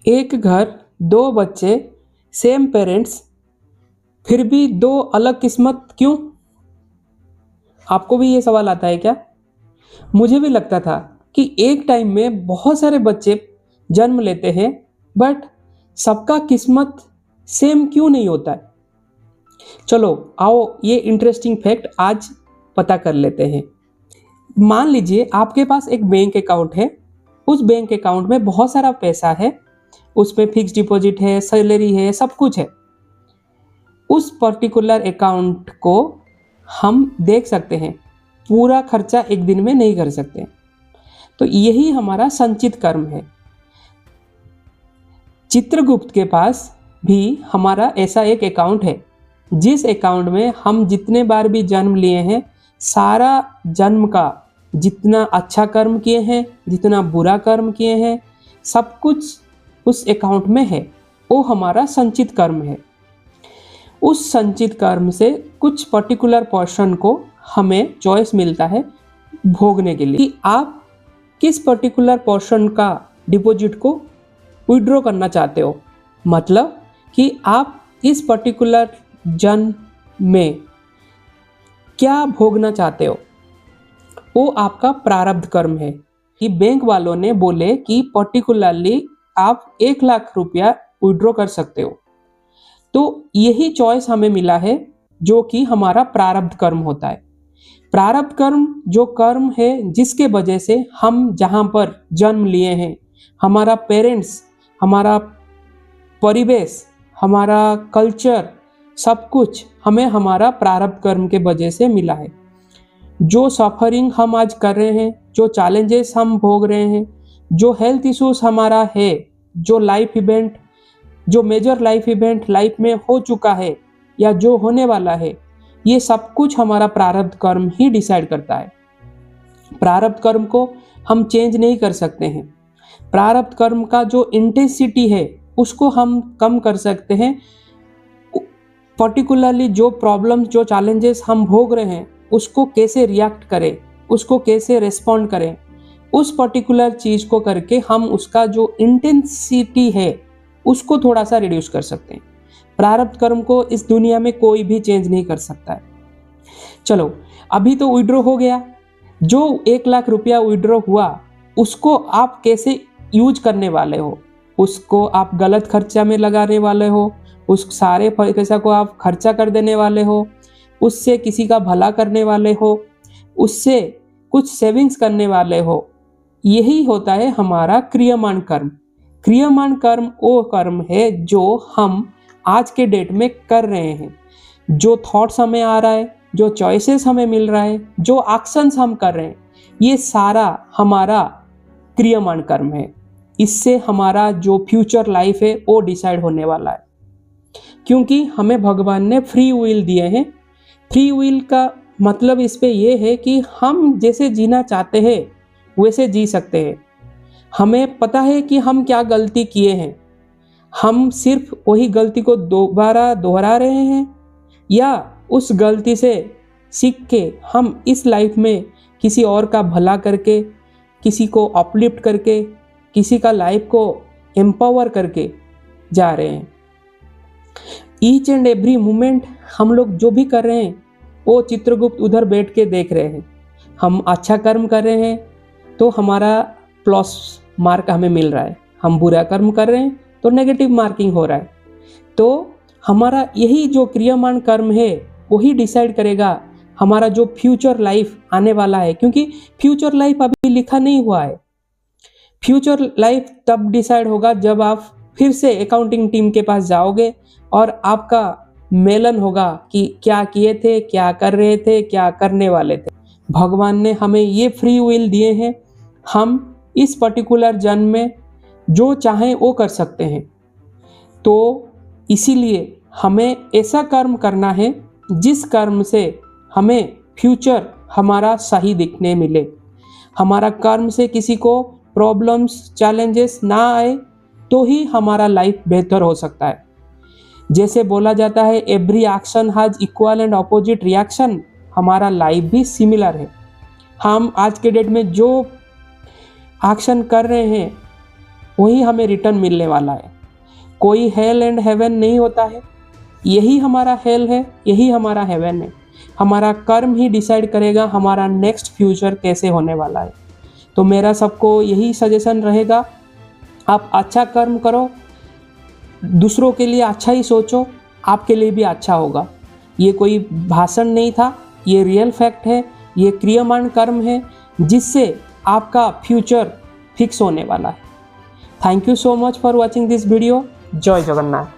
एक घर, दो बच्चे, सेम पेरेंट्स, फिर भी दो अलग किस्मत क्यों? आपको भी ये सवाल आता है क्या? मुझे भी लगता था कि एक टाइम में बहुत सारे बच्चे जन्म लेते हैं, बट सबका किस्मत सेम क्यों नहीं होता है? चलो आओ ये इंटरेस्टिंग फैक्ट आज पता कर लेते हैं। मान लीजिए आपके पास एक बैंक अकाउंट है। उस बैंक अकाउंट में बहुत सारा पैसा है, उसमें फिक्स डिपॉजिट है, सैलरी है, सब कुछ है। उस पर्टिकुलर अकाउंट को हम देख सकते हैं, पूरा खर्चा एक दिन में नहीं कर सकते। तो यही हमारा संचित कर्म है। चित्रगुप्त के पास भी हमारा ऐसा एक अकाउंट है, जिस अकाउंट में हम जितने बार भी जन्म लिए हैं, सारा जन्म का जितना अच्छा कर्म किए हैं, जितना बुरा कर्म किए हैं, सब कुछ उस अकाउंट में है। वो हमारा संचित कर्म है। उस संचित कर्म से कुछ पर्टिकुलर पोर्शन को हमें चॉइस मिलता है भोगने के लिए कि आप किस पर्टिकुलर पोर्शन का डिपॉजिट को विड्रॉ करना चाहते हो। मतलब कि आप इस पर्टिकुलर जन्म में क्या भोगना चाहते हो, वो आपका प्रारब्ध कर्म है। कि बैंक वालों ने बोले कि पर्टिकुलरली आप 1 लाख रुपया विड्रॉ कर सकते हो, तो यही चॉइस हमें मिला है, जो कि हमारा प्रारब्ध कर्म होता है। प्रारब्ध कर्म जो कर्म है जिसके वजह से हम जहाँ पर जन्म लिए हैं, हमारा पेरेंट्स, हमारा परिवेश, हमारा कल्चर, सब कुछ हमें हमारा प्रारब्ध कर्म के वजह से मिला है। जो सफरिंग हम आज कर रहे हैं, जो चैलेंजेस हम भोग रहे हैं, जो हेल्थ इश्यूज हमारा है, जो लाइफ इवेंट, जो मेजर लाइफ इवेंट लाइफ में हो चुका है या जो होने वाला है, ये सब कुछ हमारा प्रारब्ध कर्म ही डिसाइड करता है। प्रारब्ध कर्म को हम चेंज नहीं कर सकते हैं। प्रारब्ध कर्म का जो इंटेंसिटी है उसको हम कम कर सकते हैं। पर्टिकुलरली जो प्रॉब्लम्स, जो चैलेंजेस हम भोग रहे हैं, उसको कैसे रिएक्ट करें, उसको कैसे रिस्पॉन्ड करें, उस पर्टिकुलर चीज़ को करके हम उसका जो इंटेंसिटी है उसको थोड़ा सा रिड्यूस कर सकते हैं। प्रारब्ध कर्म को इस दुनिया में कोई भी चेंज नहीं कर सकता है। चलो अभी तो विड्रॉ हो गया। जो 1 लाख रुपया विड्रॉ हुआ, उसको आप कैसे यूज करने वाले हो? उसको आप गलत खर्चा में लगाने वाले हो, उस सारे पैसा को आप खर्चा कर देने वाले हो, उससे किसी का भला करने वाले हो, उससे कुछ सेविंग्स करने वाले हो। यही होता है हमारा क्रियमाण कर्म। क्रियमाण कर्म वो कर्म है जो हम आज के डेट में कर रहे हैं। जो थॉट्स हमें आ रहा है, जो चॉइसेस हमें मिल रहा है, जो एक्शंस हम कर रहे हैं, ये सारा हमारा क्रियमाण कर्म है। इससे हमारा जो फ्यूचर लाइफ है वो डिसाइड होने वाला है, क्योंकि हमें भगवान ने फ्री विल दिए हैं। फ्री विल का मतलब इस पे ये है कि हम जैसे जीना चाहते हैं वैसे जी सकते हैं। हमें पता है कि हम क्या गलती किए हैं, हम सिर्फ वही गलती को दोबारा दोहरा रहे हैं, या उस गलती से सीख के हम इस लाइफ में किसी और का भला करके, किसी को अपलिफ्ट करके, किसी का लाइफ को एम्पावर करके जा रहे हैं। ईच एंड एवरी मोमेंट हम लोग जो भी कर रहे हैं वो चित्रगुप्त उधर बैठ के देख रहे हैं। हम अच्छा कर्म कर रहे हैं तो हमारा प्लस मार्क हमें मिल रहा है, हम बुरा कर्म कर रहे हैं तो नेगेटिव मार्किंग हो रहा है। तो हमारा यही जो क्रियमाण कर्म है वही डिसाइड करेगा हमारा जो फ्यूचर लाइफ आने वाला है, क्योंकि फ्यूचर लाइफ अभी लिखा नहीं हुआ है। फ्यूचर लाइफ तब डिसाइड होगा जब आप फिर से अकाउंटिंग टीम के पास जाओगे और आपका मेलन होगा कि क्या किए थे, क्या कर रहे थे, क्या करने वाले थे। भगवान ने हमें ये फ्री विल दिए हैं, हम इस पर्टिकुलर जन्म में जो चाहें वो कर सकते हैं। तो इसीलिए हमें ऐसा कर्म करना है जिस कर्म से हमें फ्यूचर हमारा सही दिखने मिले, हमारा कर्म से किसी को प्रॉब्लम्स, चैलेंजेस ना आए, तो ही हमारा लाइफ बेहतर हो सकता है। जैसे बोला जाता है every action has equal and opposite reaction, हमारा लाइफ भी सिमिलर है। हम आज के डेट में जो एक्शन कर रहे हैं वही हमें रिटर्न मिलने वाला है। कोई हेल एंड हेवन नहीं होता है, यही हमारा हेल है, यही हमारा हेवन है। हमारा कर्म ही डिसाइड करेगा हमारा नेक्स्ट फ्यूचर कैसे होने वाला है। तो मेरा सबको यही सजेशन रहेगा, आप अच्छा कर्म करो, दूसरों के लिए अच्छा ही सोचो, आपके लिए भी अच्छा होगा। ये कोई भाषण नहीं था, ये रियल फैक्ट है, ये क्रियमान कर्म है जिससे आपका फ्यूचर फिक्स होने वाला है। Thank you so much for watching this video. जय जगन्नाथ।